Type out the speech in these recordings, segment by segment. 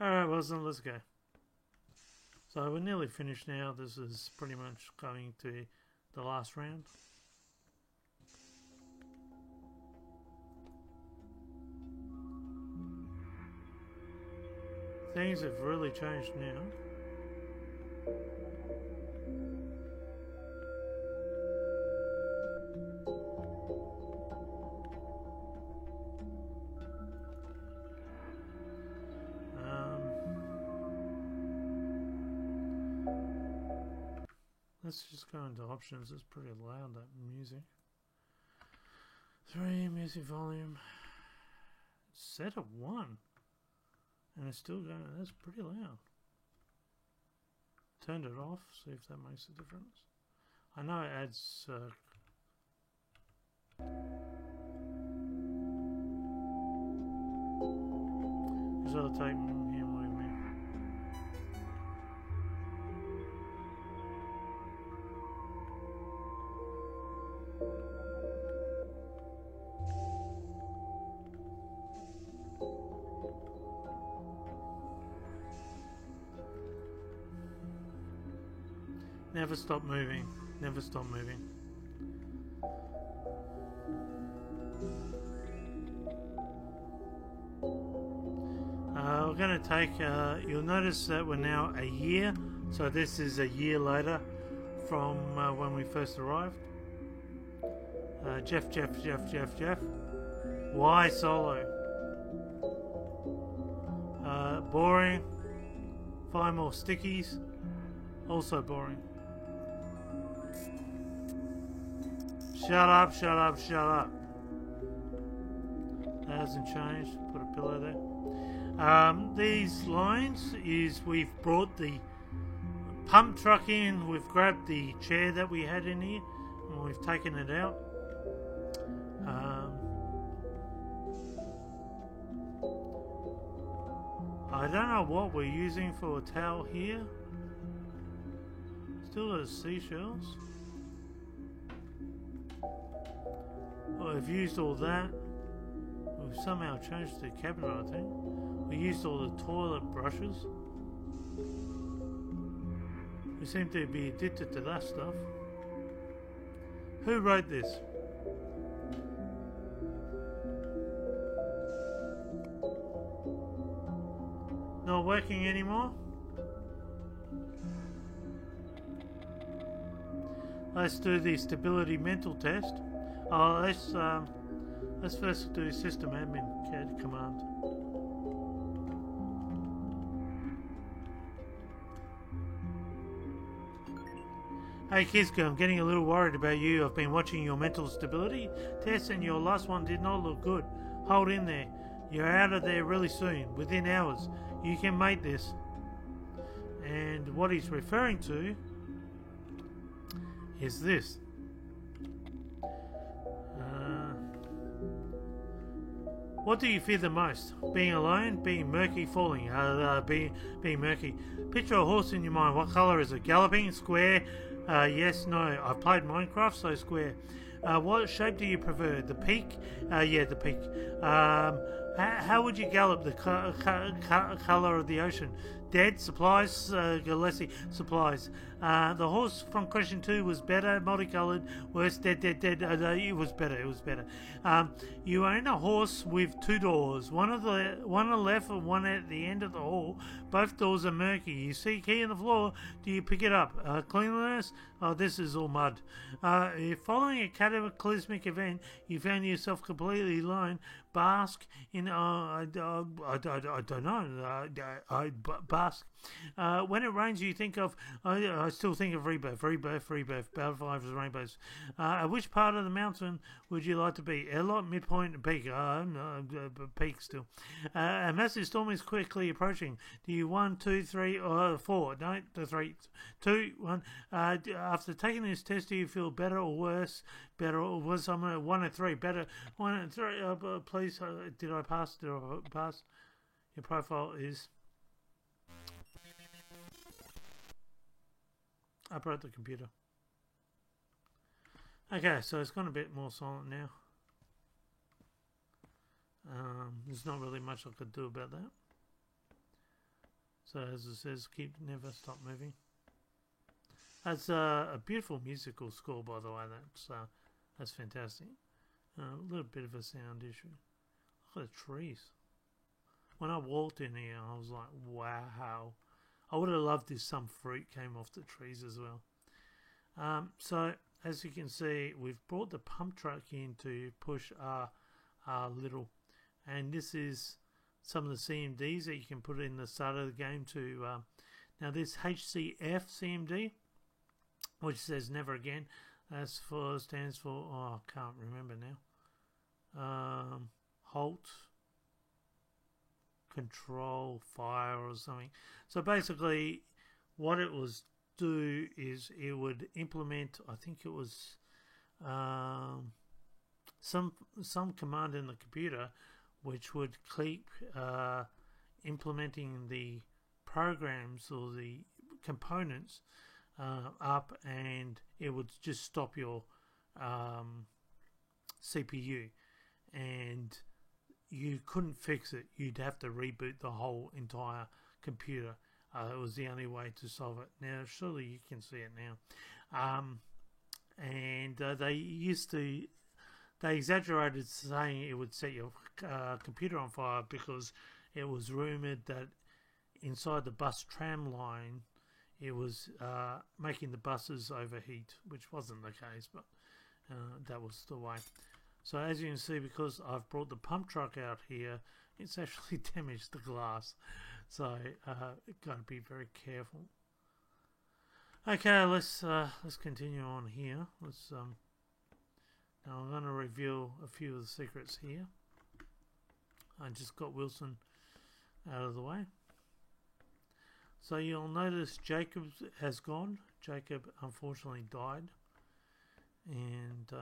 Alright, Wilson, let's go. So we're nearly finished now. This is pretty much going to the last round. Things have really changed now. Let's just go into options. It's pretty loud, that music. 3, music volume. Set at 1. And it's still going. That's pretty loud. Turned it off. See if that makes a difference. I know it adds. Just gotta take him with me. Never stop moving. Never stop moving. We're going to take, you'll notice that we're now a year, so this is a year later from when we first arrived. Jeff. Why solo? Boring. 5 more stickies. Also boring. Shut up. That hasn't changed. Put a pillow there. These lines is we've brought the pump truck in, we've grabbed the chair that we had in here and we've taken it out. I don't know what we're using for a towel here. Still got seashells. Oh, we've used all that. We've somehow changed the cabinet, I think. We used all the toilet brushes. We seem to be addicted to that stuff. Who wrote this? Not working anymore? Let's do the stability mental test. Oh, let's first do system admin CAD command. Hey Kiska, I'm getting a little worried about you. I've been watching your mental stability test and your last one did not look good. Hold in there. You're out of there really soon, within hours. You can make this. And what he's referring to is this. What do you fear the most? Being alone? Being murky? Falling? Being murky. Picture a horse in your mind. What colour is it? Galloping? Square? Yes, no. I've played Minecraft, so square. What shape do you prefer? The peak? Yeah, the peak. How would you gallop? The colour of the ocean? Dead? Supplies? Gillespie? Supplies. The horse from question 2 was better, multicoloured, worse, dead. It was better. You own a horse with 2 doors, one on the left and one at the end of the hall. Both doors are murky. You see a key on the floor. Do you pick it up? Cleanliness? Oh, this is all mud. If following a cataclysmic event, you found yourself completely alone, bask in I don't know. Bask. When it rains, you think of. I still think of rebirth. Battlefield Rainbows. At which part of the mountain would you like to be? Airlock, midpoint, peak. No, peak still. A massive storm is quickly approaching. Do you 1, 2, 3, or 4? No, 3, 2, 1. After taking this test, do you feel better or worse? Better or worse? I'm at 1 and 3. Better 1 and 3. Please, did I pass? Your profile is. I broke the computer. Okay, so it's gone a bit more silent now. There's not really much I could do about that. So as it says, never stop moving. That's a beautiful musical score, by the way. That's fantastic. A little bit of a sound issue. Look at the trees. When I walked in here, I was like, wow. I would have loved if some fruit came off the trees as well. So as you can see, we've brought the pump truck in to push our little, and this is some of the CMDs that you can put in the start of the game to. Now this HCF CMD, which says never again, stands for, oh, I can't remember now. Halt, control, fire, or something. So basically, what it was do is it would implement, I think it was some command in the computer which would keep implementing the programs or the components up, and it would just stop your CPU, and you couldn't fix it. You'd have to reboot the whole entire computer. It was the only way to solve it. Now, surely you can see it now. And they exaggerated saying it would set your computer on fire because it was rumoured that inside the bus tram line it was making the buses overheat, which wasn't the case, but that was the way. So as you can see, because I've brought the pump truck out here, it's actually damaged the glass. So got to be very careful. Okay, let's continue on here. Now I'm going to reveal a few of the secrets here. I just got Wilson out of the way. So you'll notice Jacob has gone. Jacob unfortunately died, and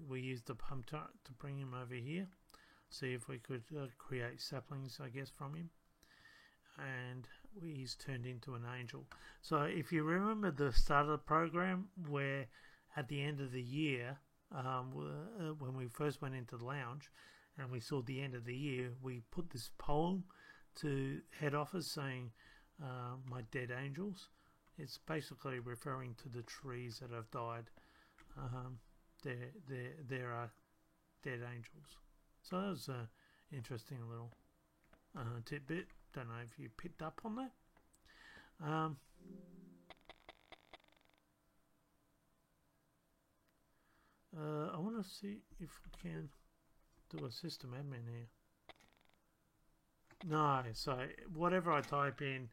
we used the pump truck to bring him over here. See if we could create saplings, I guess, from him. And he's turned into an angel. So if you remember the start of the program, where at the end of the year, when we first went into the lounge and we saw the end of the year, we put this poem to head office saying, my dead angels. It's basically referring to the trees that have died. There are dead angels. So that was an interesting little tidbit. Don't know if you picked up on that. I want to see if I can do a system admin here. No, so whatever I type in,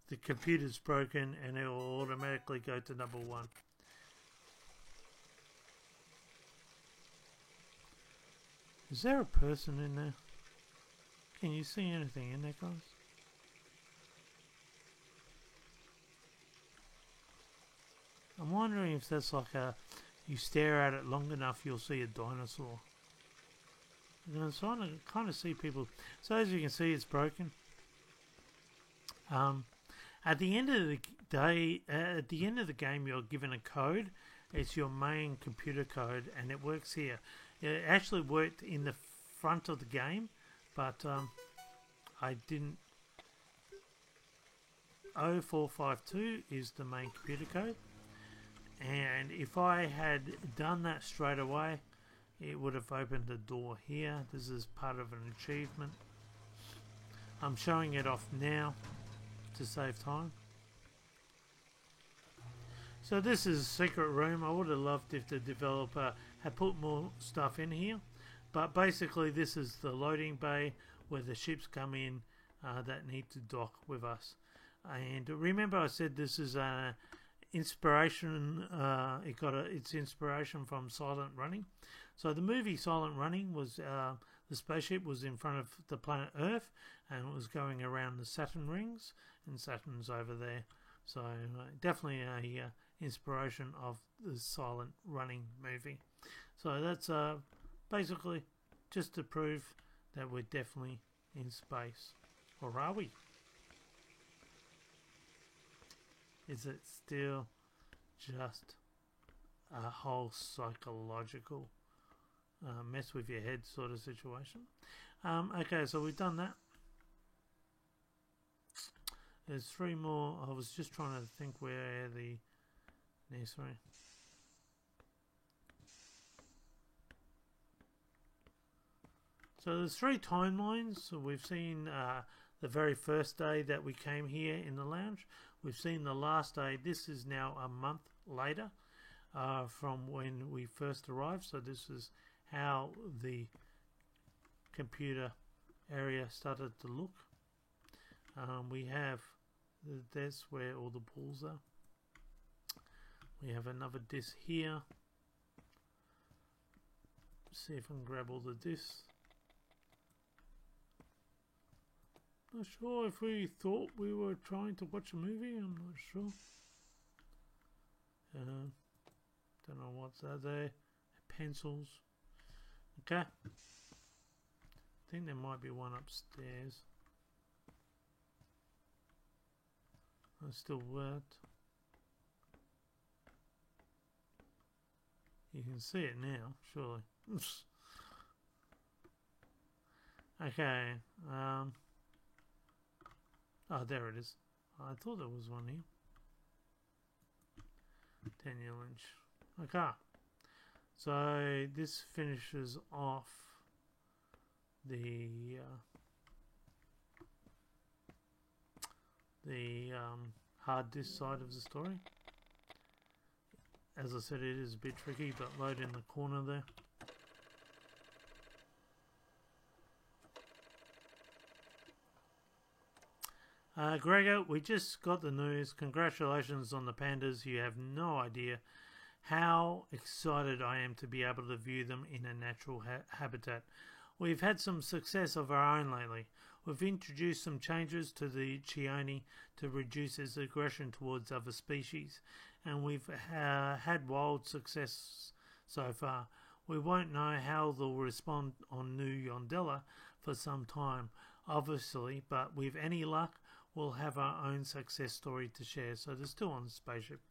the computer's broken and it will automatically go to number 1. Is there a person in there? Can you see anything in there, guys? I'm wondering if that's like you stare at it long enough, you'll see a dinosaur. And I'm trying to kind of see people. So as you can see, it's broken. At the end of the day, at the end of the game, you're given a code. It's your main computer code, and it works here. It actually worked in the front of the game, but I didn't. 0452 is the main computer code, and if I had done that straight away, it would have opened the door here. This is part of an achievement. I'm showing it off now to save time. So this is a secret room. I would have loved if the developer had put more stuff in here, but basically this is the loading bay where the ships come in that need to dock with us. And remember, I said this is an inspiration. Its inspiration from Silent Running. So the movie Silent Running was the spaceship was in front of the planet Earth and it was going around the Saturn rings, and Saturn's over there. So definitely a inspiration of the Silent Running movie. So that's basically just to prove that we're definitely in space. Or are we? Is it still just a whole psychological mess with your head sort of situation? Okay, so we've done that. There's 3 more. I was just trying to think where the next one. So there's 3 timelines. So we've seen the very first day that we came here in the lounge. We've seen the last day. This is now a month later from when we first arrived. So this is how the computer area started to look. We have the desk where all the balls are. We have another disc here. See if I can grab all the discs. Not sure if we thought we were trying to watch a movie. I'm not sure. Don't know what's out there. Pencils. Okay. I think there might be one upstairs. It still worked. You can see it now, surely. Okay. Oh, there it is. I thought there was one here. Daniel Lynch. Okay. So this finishes off the hard disk side of the story. As I said, it is a bit tricky, but load in the corner there. Gregor, we just got the news. Congratulations on the pandas. You have no idea how excited I am to be able to view them in a natural habitat. We've had some success of our own lately. We've introduced some changes to the Chione to reduce its aggression towards other species, and we've had wild success so far. We won't know how they'll respond on New Yondella for some time, obviously, but with any luck, we'll have our own success story to share. So they're still on the spaceship.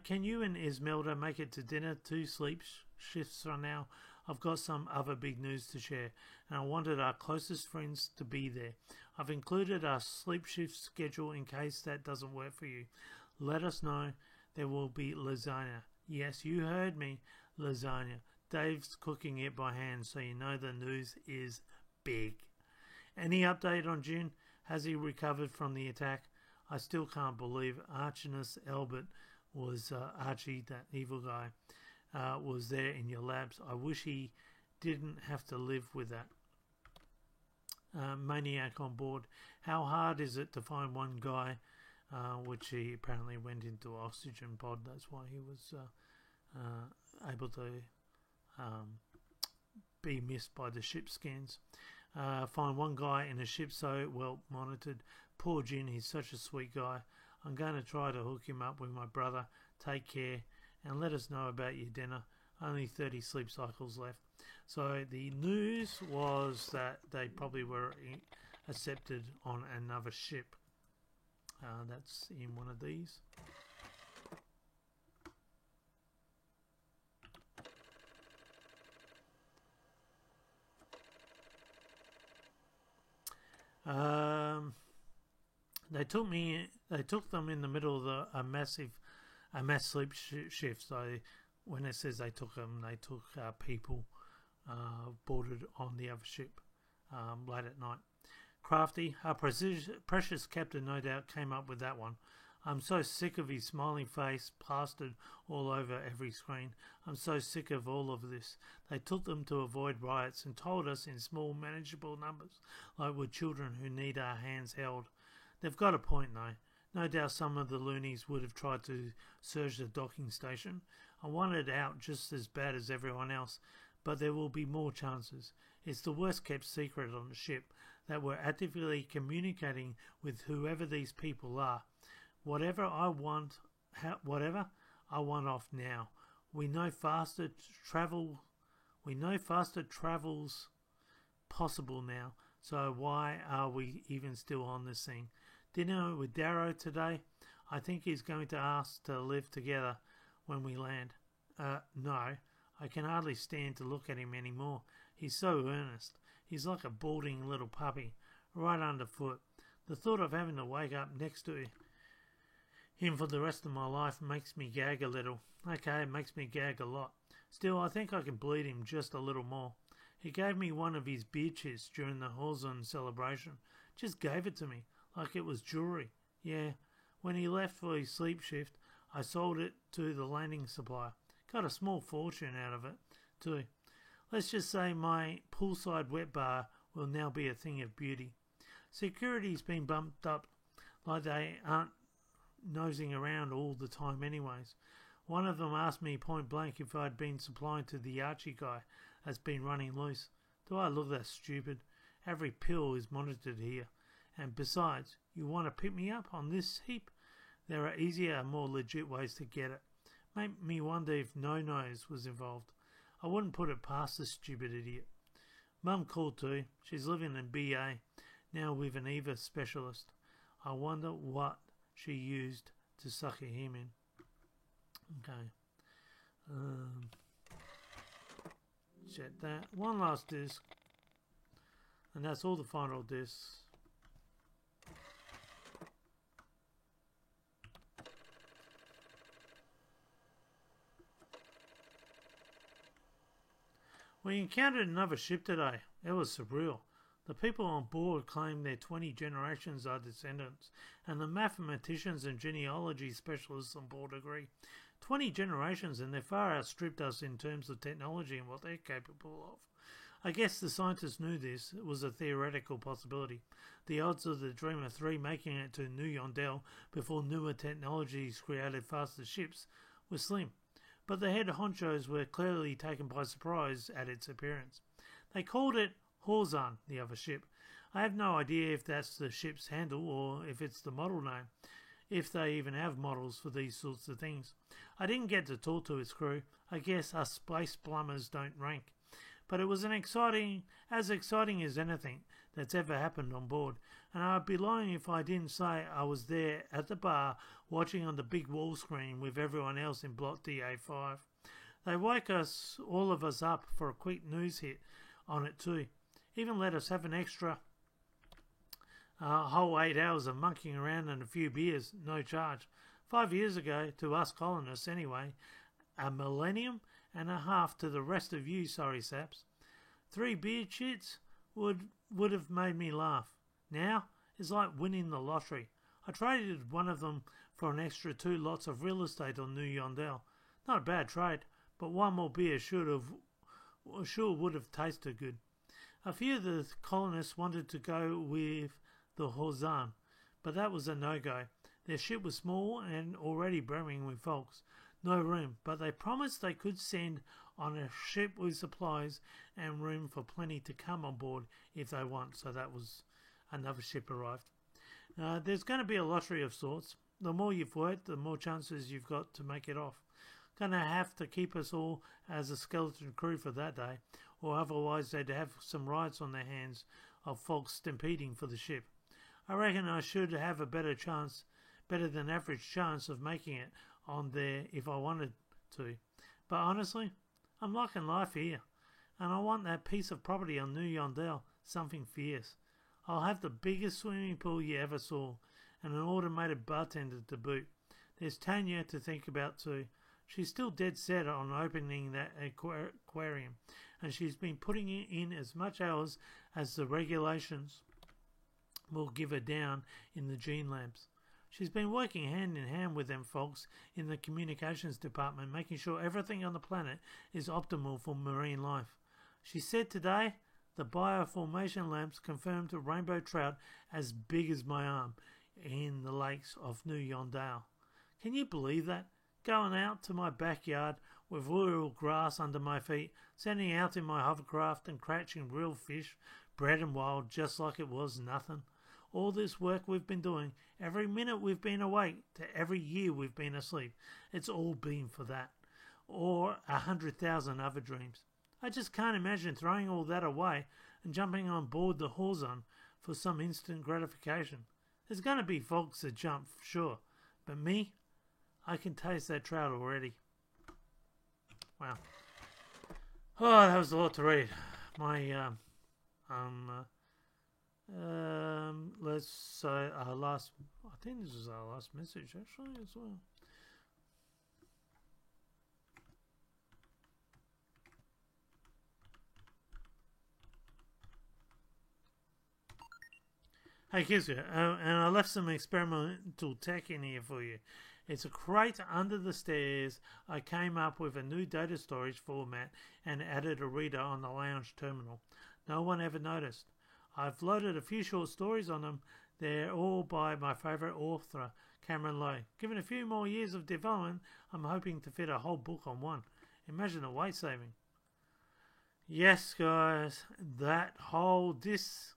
Can you and Esmelda make it to dinner? 2 sleep shifts from now. I've got some other big news to share, and I wanted our closest friends to be there. I've included our sleep shift schedule in case that doesn't work for you. Let us know. There will be lasagna. Yes, you heard me. Lasagna. Dave's cooking it by hand, so you know the news is big. Any update on June? Has he recovered from the attack? I still can't believe Archinus Albert was Archie, that evil guy, was there in your labs. I wish he didn't have to live with that. Maniac on board. How hard is it to find one guy, which he apparently went into oxygen pod. That's why he was able to be missed by the ship scans. Find one guy in a ship so well monitored. Poor Jin, he's such a sweet guy. I'm going to try to hook him up with my brother. Take care and let us know about your dinner. Only 30 sleep cycles left. So the news was that they probably were accepted on another ship. That's in one of these. They took them in the middle of a mass sleep shift. So when it says they took them, they took people boarded on the other ship late at night. Crafty, our precious captain no doubt came up with that one. I'm so sick of his smiling face plastered all over every screen. I'm so sick of all of this. They took them to avoid riots and told us in small manageable numbers, like we're children who need our hands held. They've got a point though. No doubt some of the loonies would have tried to surge the docking station. I wanted out just as bad as everyone else, but there will be more chances. It's the worst kept secret on the ship that we're actively communicating with whoever these people are. Whatever I want off now. We know faster travel's possible now. So why are we even still on this thing? Dinner with Darrow today. I think he's going to ask to live together when we land. No, I can hardly stand to look at him anymore. He's so earnest. He's like a balding little puppy, right underfoot. The thought of having to wake up next to him for the rest of my life makes me gag a little. Okay, it makes me gag a lot. Still, I think I can bleed him just a little more. He gave me one of his beer chits during the Horzon celebration. Just gave it to me, like it was jewellery. Yeah, when he left for his sleep shift, I sold it to the landing supplier. Got a small fortune out of it, too. Let's just say my poolside wet bar will now be a thing of beauty. Security's been bumped up like they aren't nosing around all the time anyways. One of them asked me point blank if I'd been supplying to the Archie guy that's been running loose. Do I look that stupid? Every pill is monitored here. And besides, you want to pick me up on this heap? There are easier and more legit ways to get it. Make me wonder if No-Nose was involved. I wouldn't put it past this stupid idiot. Mum called too. She's living in BA, now with an EVA specialist. I wonder what she used to sucker him in. Okay. Check that. One last disc. And that's all the final discs. We encountered another ship today. It was surreal. The people on board claim their 20 generations are descendants, and the mathematicians and genealogy specialists on board agree. 20 generations, and they far outstripped us in terms of technology and what they're capable of. I guess the scientists knew this. It was a theoretical possibility. The odds of the Dreamer 3 making it to New Yondell before newer technologies created faster ships were slim. But the head honchos were clearly taken by surprise at its appearance. They called it Horzon, the other ship. I have no idea if that's the ship's handle or if it's the model name, if they even have models for these sorts of things. I didn't get to talk to its crew. I guess us space plumbers don't rank. But it was as exciting as anything that's ever happened on board, and I'd be lying if I didn't say I was there at the bar watching on the big wall screen with everyone else in Block DA5. They woke all of us up for a quick news hit on it too. Even let us have an extra whole 8 hours of monkeying around and a few beers, no charge. 5 years ago, to us colonists anyway, a millennium and a half to the rest of you sorry saps. 3 beer chits would have made me laugh. Now, it's like winning the lottery. I traded one of them for an extra 2 lots of real estate on New Yondell. Not a bad trade, but one more beer sure would have tasted good. A few of the colonists wanted to go with the Horzon, but that was a no-go. Their ship was small and already brimming with folks. No room, but they promised they could send on a ship with supplies and room for plenty to come on board if they want. So that was another ship arrived. There's going to be a lottery of sorts. The more you've worked, the more chances you've got to make it off. Going to have to keep us all as a skeleton crew for that day, or otherwise they'd have some riots on their hands of folks stampeding for the ship. I reckon I should have a better than average chance of making it on there if I wanted to. But honestly, I'm liking life here, and I want that piece of property on New Yondell, something fierce. I'll have the biggest swimming pool you ever saw, and an automated bartender to boot. There's Tanya to think about too. She's still dead set on opening that aquarium, and she's been putting in as much hours as the regulations will give her down in the gene labs. She's been working hand in hand with them folks in the communications department, making sure everything on the planet is optimal for marine life. She said today the bioformation labs confirmed a rainbow trout as big as my arm in the lakes of New Yondell. Can you believe that? Going out to my backyard with real grass under my feet, sending out in my hovercraft and catching real fish, bred and wild, just like it was nothing. All this work we've been doing, every minute we've been awake to every year we've been asleep, it's all been for that. Or 100,000 other dreams. I just can't imagine throwing all that away and jumping on board the Horzon for some instant gratification. There's going to be folks that jump, sure, but me, I can taste that trout already. Wow. Oh, that was a lot to read. My, let's our last. I think this is our last message actually as well. Hey Kizu, and I left some experimental tech in here for you. It's a crate under the stairs. I came up with a new data storage format and added a reader on the lounge terminal. No one ever noticed. I've loaded a few short stories on them. They're all by my favourite author, Cameron Lowe. Given a few more years of development, I'm hoping to fit a whole book on one. Imagine the weight saving. Yes, guys, this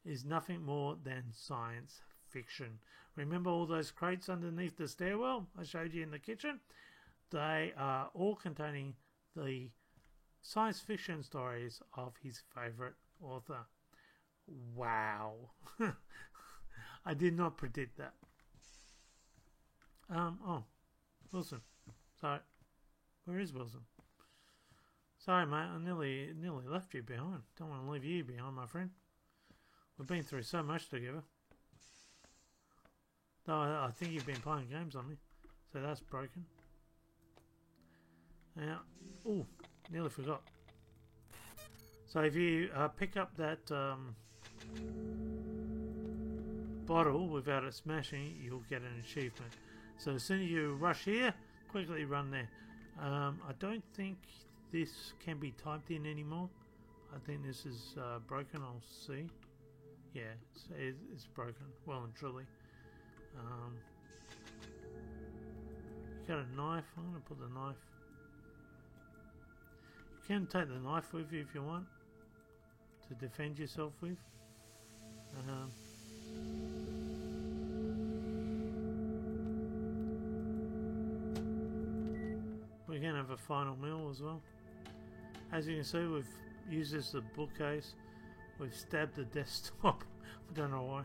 is nothing more than science fiction. Remember all those crates underneath the stairwell I showed you in the kitchen? They are all containing the science fiction stories of his favourite author. Wow. I did not predict that. Wilson. Sorry. Where is Wilson? Sorry, mate. I nearly left you behind. Don't want to leave you behind, my friend. We've been through so much together. Though I think you've been playing games on me. So that's broken. Now, nearly forgot. So if you pick up that bottle without it smashing, you'll get an achievement. So as soon as you rush here, quickly run there. I don't think this can be typed in anymore. I think this is broken. I'll see. Yeah, it's broken. Well and truly. You got a knife. I'm going to put the knife. You can take the knife with you if you want to defend yourself with. We're going to have a final meal as well. As you can see, we've used this as a bookcase. We've stabbed the desktop. I don't know why.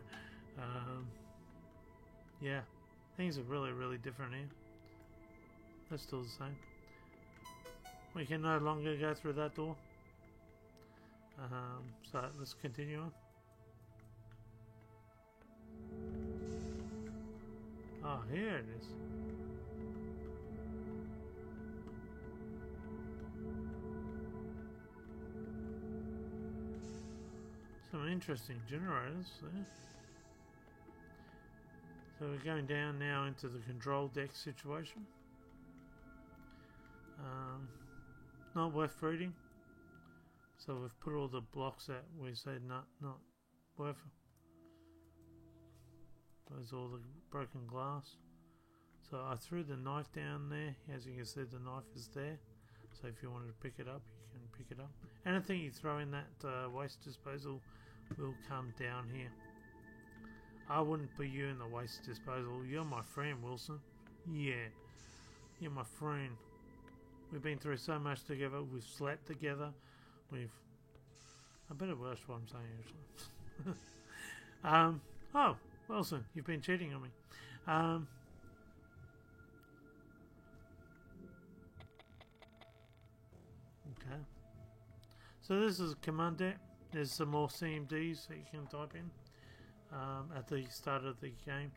Yeah, things are really, really different here. That's still the same. We can no longer go through that door. So let's continue on. Oh, here it is. Some interesting generators there. So we're going down now into the control deck situation. Not worth reading. So we've put all the blocks that we said not worth. There's all the broken glass. So I threw the knife down there. As you can see, the knife is there. So if you wanted to pick it up, you can pick it up. Anything you throw in that waste disposal will come down here. I wouldn't put you in the waste disposal. You're my friend, Wilson. Yeah, you're my friend. We've been through so much together. We've slept together. I better watch what I'm saying actually. Oh, Wilson, you've been cheating on me. Okay. So this is a command deck. There's some more CMDs that you can type in at the start of the game.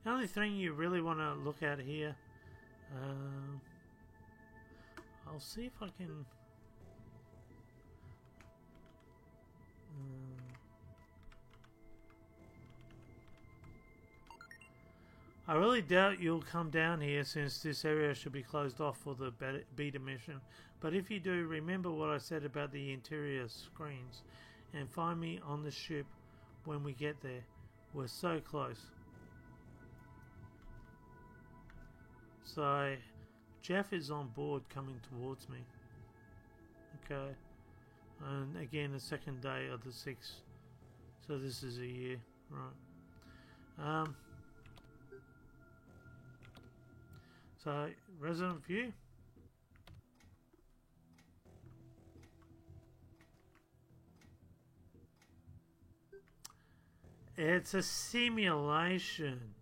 The only thing you really want to look at here, I'll see if I can. I really doubt you'll come down here since this area should be closed off for the beta mission. But if you do, remember what I said about the interior screens and find me on the ship when we get there. We're so close. So Jeff is on board coming towards me. Okay. And again, the second day of the 6th. So this is a year. Right. So, resident view. It's a simulation.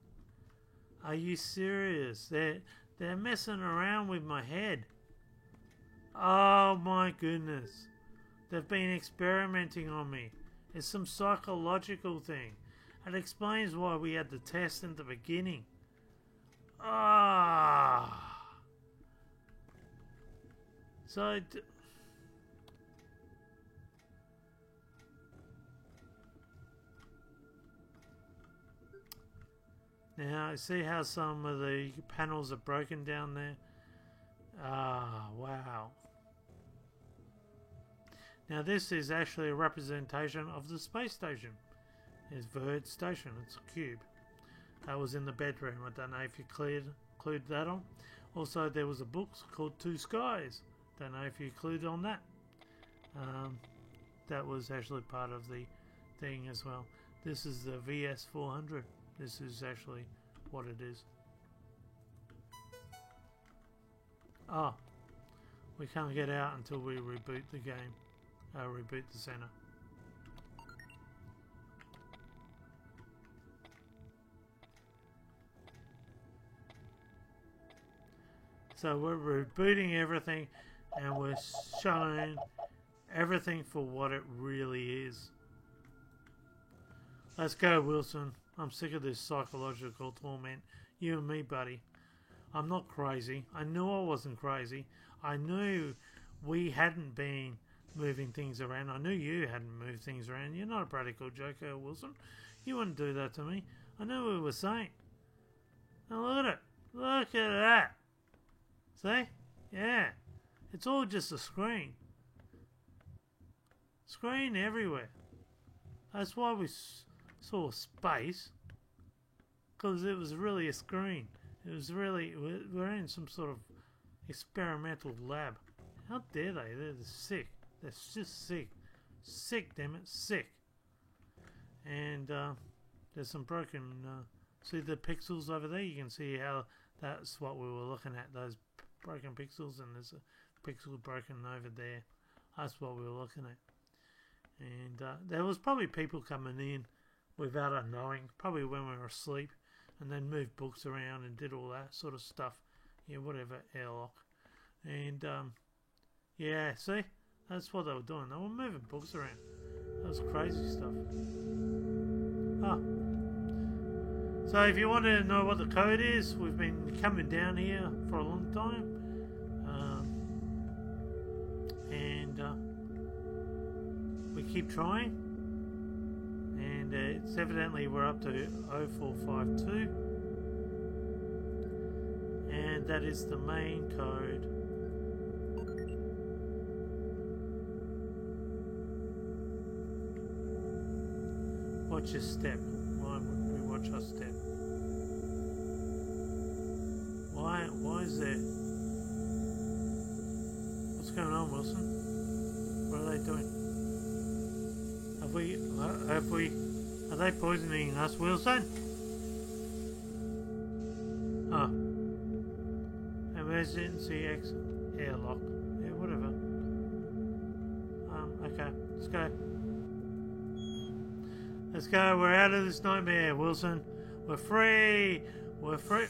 Are you serious? They're messing around with my head. Oh my goodness. They've been experimenting on me. It's some psychological thing. It explains why we had the test in the beginning. Ah. So... Now, see how some of the panels are broken down there? Ah, wow. Now, this is actually a representation of the space station. It's Verd Station. It's a cube. That was in the bedroom. I don't know if you clued that on. Also, there was a book called Two Skies. Don't know if you clued on that. That was actually part of the thing as well. This is the VS400. This is actually what it is. Oh, we can't get out until we reboot the game. Reboot the center. So we're rebooting everything and we're showing everything for what it really is. Let's go, Wilson. I'm sick of this psychological torment. You and me, buddy. I'm not crazy. I knew I wasn't crazy. I knew we hadn't been moving things around. I knew you hadn't moved things around. You're not a practical joker, Wilson. You wouldn't do that to me. I knew what we were saying. Now look at it. Look at that. See? Yeah. It's all just a screen. Screen everywhere. That's why we saw space. Because it was really a screen. It was really... We're in some sort of experimental lab. How dare they? They're sick. They're just sick. Sick, damn it. Sick. And there's some broken... see the pixels over there? You can see how that's what we were looking at. Those broken pixels. And there's a pixel broken over there. That's what we were looking at. And there was probably people coming in without us knowing. Probably when we were asleep. And then moved books around and did all that sort of stuff. Yeah, whatever, airlock. And, yeah, see? That's what they were doing. They were moving books around. That was crazy stuff. Ah. So if you want to know what the code is, we've been coming down here for a long time. We keep trying. And it's evidently we're up to 0452. And that is the main code. Watch your step. Why would we watch our step? Why is there? What's going on, Wilson? What are they doing? Are they poisoning us, Wilson? Oh. Emergency exit. Airlock. Yeah, whatever. Okay. Let's go. Let's go. We're out of this nightmare, Wilson. We're free. We're free.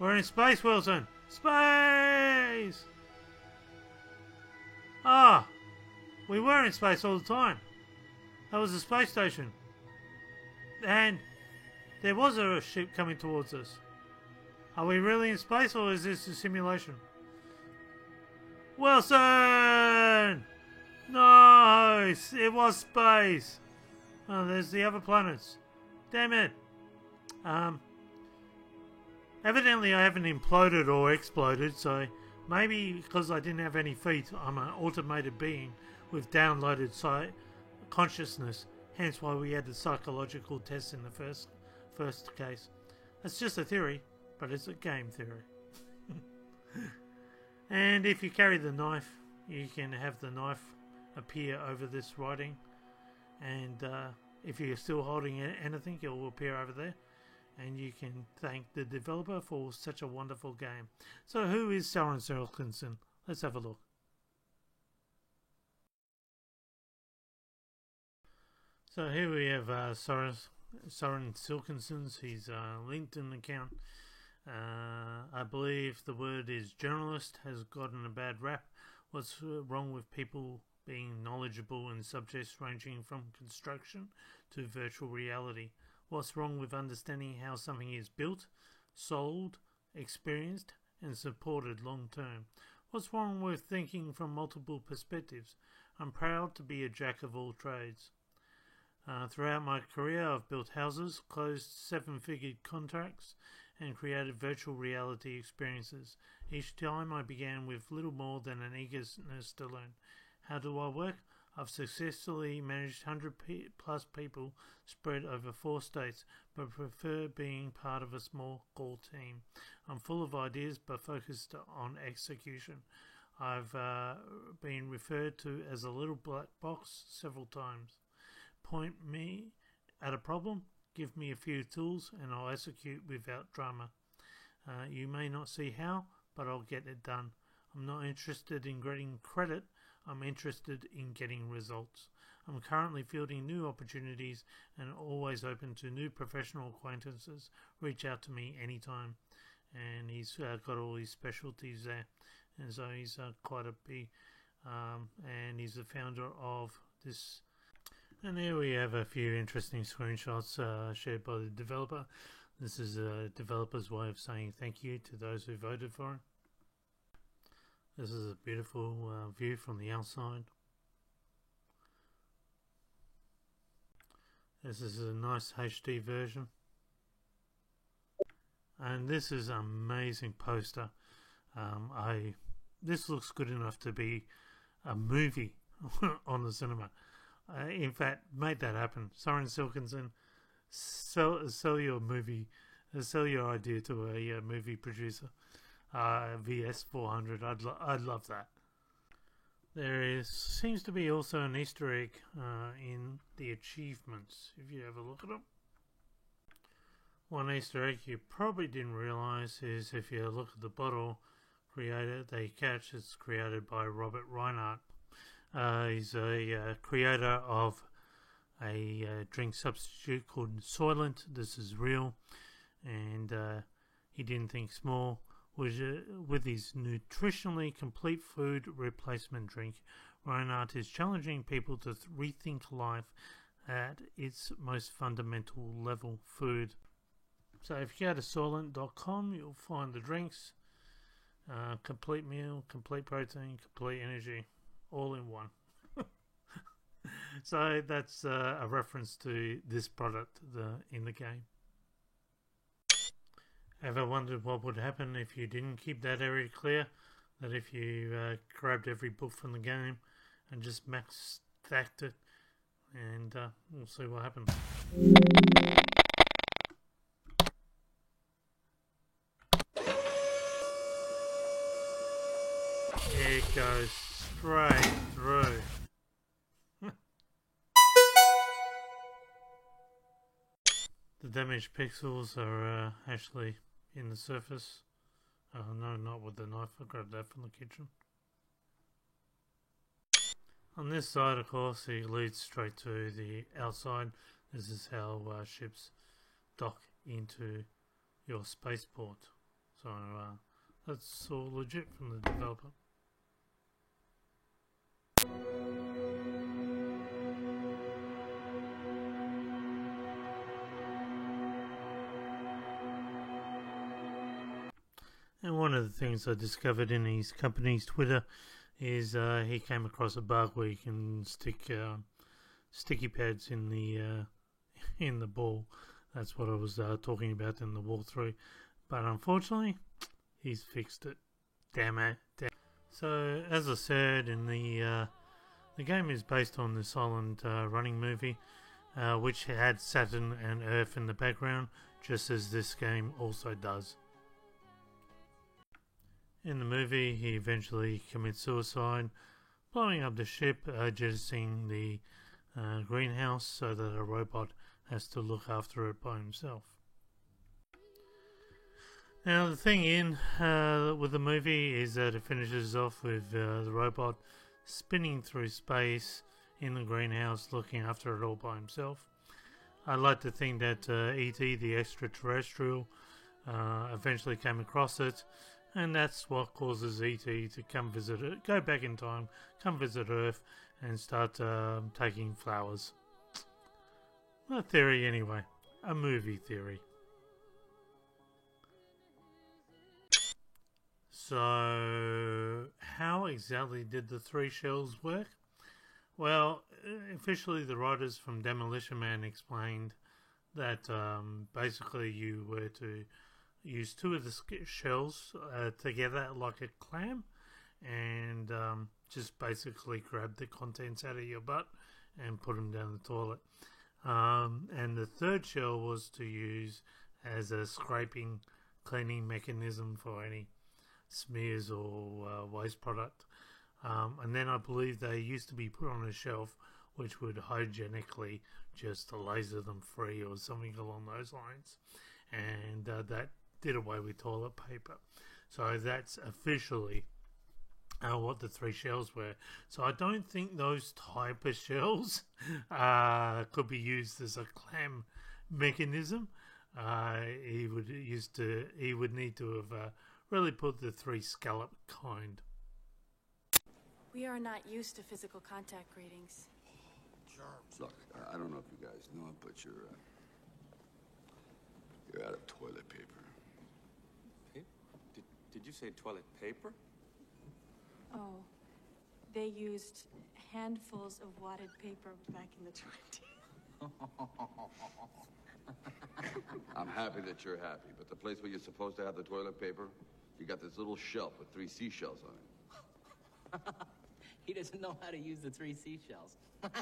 We're in space, Wilson. Space! Ah! We were in space all the time. That was a space station. And there was a ship coming towards us. Are we really in space or is this a simulation? Wilson! No! It was space. Oh, there's the other planets. Damn it. Evidently I haven't imploded or exploded, so maybe because I didn't have any feet, I'm an automated being with downloaded consciousness. Hence why we had the psychological test in the first case. It's just a theory, but it's a game theory. And if you carry the knife, you can have the knife appear over this writing. And if you're still holding anything, it will appear over there. And you can thank the developer for such a wonderful game. So who is Soren Silkinson? Let's have a look. So here we have Soren Silkinson's his LinkedIn account. I believe the word is journalist has gotten a bad rap. What's wrong with people being knowledgeable in subjects ranging from construction to virtual reality. What's wrong with understanding how something is built, sold, experienced, and supported long term? What's wrong with thinking from multiple perspectives? I'm proud to be a jack of all trades. Throughout my career, I've built houses, closed seven-figure contracts, and created virtual reality experiences. Each time I began with little more than an eagerness to learn. How do I work? I've successfully managed 100 plus people spread over 4 states, but prefer being part of a small core team. I'm full of ideas, but focused on execution. I've been referred to as a little black box several times. Point me at a problem, give me a few tools, and I'll execute without drama. You may not see how, but I'll get it done. I'm not interested in getting credit, I'm interested in getting results. I'm currently fielding new opportunities and always open to new professional acquaintances. Reach out to me anytime. And he's got all his specialties there. And so he's quite a big, and he's the founder of this. And here we have a few interesting screenshots shared by the developer. This is a developer's way of saying thank you to those who voted for him. This is a beautiful view from the outside. This is a nice HD version. And this is an amazing poster. This looks good enough to be a movie on the cinema. In fact, make that happen. Soren Silkinson, sell your movie, sell your idea to a movie producer. VS 400. I'd love that. There seems to be also an Easter egg in the achievements. If you have a look at them. One Easter egg you probably didn't realize is if you look at the bottle created, it's created by Robert Reinhardt. He's a creator of a drink substitute called Soylent. This is real, and he didn't think small. With his nutritionally complete food replacement drink, Reinhardt is challenging people to rethink life at its most fundamental level, food. So if you go to Soylent.com, you'll find the drinks, complete meal, complete protein, complete energy, all in one. So that's a reference to this product in the game. Ever wondered what would happen if you didn't keep that area clear? That if you grabbed every book from the game and just max stacked it, and we'll see what happens. It goes straight through. The damaged pixels are actually in the surface. No, not with the knife. I grabbed that from the kitchen. On this side, of course, it leads straight to the outside. This is how ships dock into your spaceport. So that's all legit from the developer. And one of the things I discovered in his company's Twitter is he came across a bug where you can stick sticky pads in the ball. That's what I was talking about in the walkthrough. But unfortunately, he's fixed it. Damn it. So, as I said, in the game is based on the Silent Running movie, which had Saturn and Earth in the background, just as this game also does. In the movie, he eventually commits suicide, blowing up the ship, jettisoning the greenhouse so that a robot has to look after it by himself. Now, the thing with the movie is that it finishes off with the robot spinning through space in the greenhouse, looking after it all by himself. I like to think that E.T., the extraterrestrial, eventually came across it, and that's what causes E.T. to come visit it, go back in time, come visit Earth, and start taking flowers. A theory anyway. A movie theory. So, how exactly did the 3 shells work? Well, officially the writers from Demolition Man explained that basically you were to use 2 of the shells together like a clam, and just basically grab the contents out of your butt and put them down the toilet. And the 3rd shell was to use as a scraping, cleaning mechanism for any smears or waste product. And then I believe they used to be put on a shelf which would hygienically just laser them free or something along those lines. And that did away with toilet paper. So that's officially what the 3 shells were. So I don't think those type of shells could be used as a clam mechanism. He would need to have really put the 3 scallop kind. We are not used to physical contact greetings. Look, I don't know if you guys know it, but you're out of toilet paper. Did you say toilet paper? Oh, they used handfuls of wadded paper back in the 20s. I'm happy that you're happy, but the place where you're supposed to have the toilet paper, you got this little shelf with 3 seashells on it. He doesn't know how to use the 3 seashells. I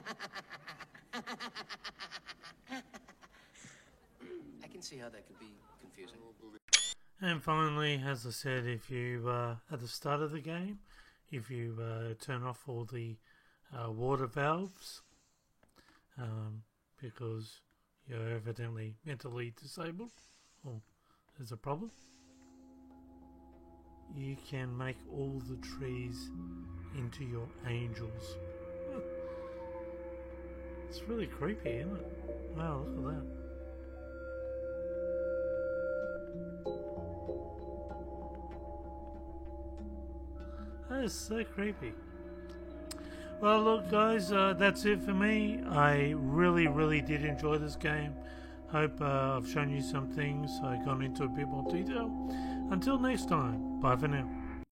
can see how that could be confusing. And finally, as I said, if you at the start of the game, if you turn off all the water valves, because you're evidently mentally disabled, or there's a problem, you can make all the trees into your angels. It's really creepy, isn't it? Wow, look at that. That is so creepy. Well, look, guys, that's it for me. I really did enjoy this game. Hope I've shown you some things. I've gone into a bit more detail. Until next time, bye for now.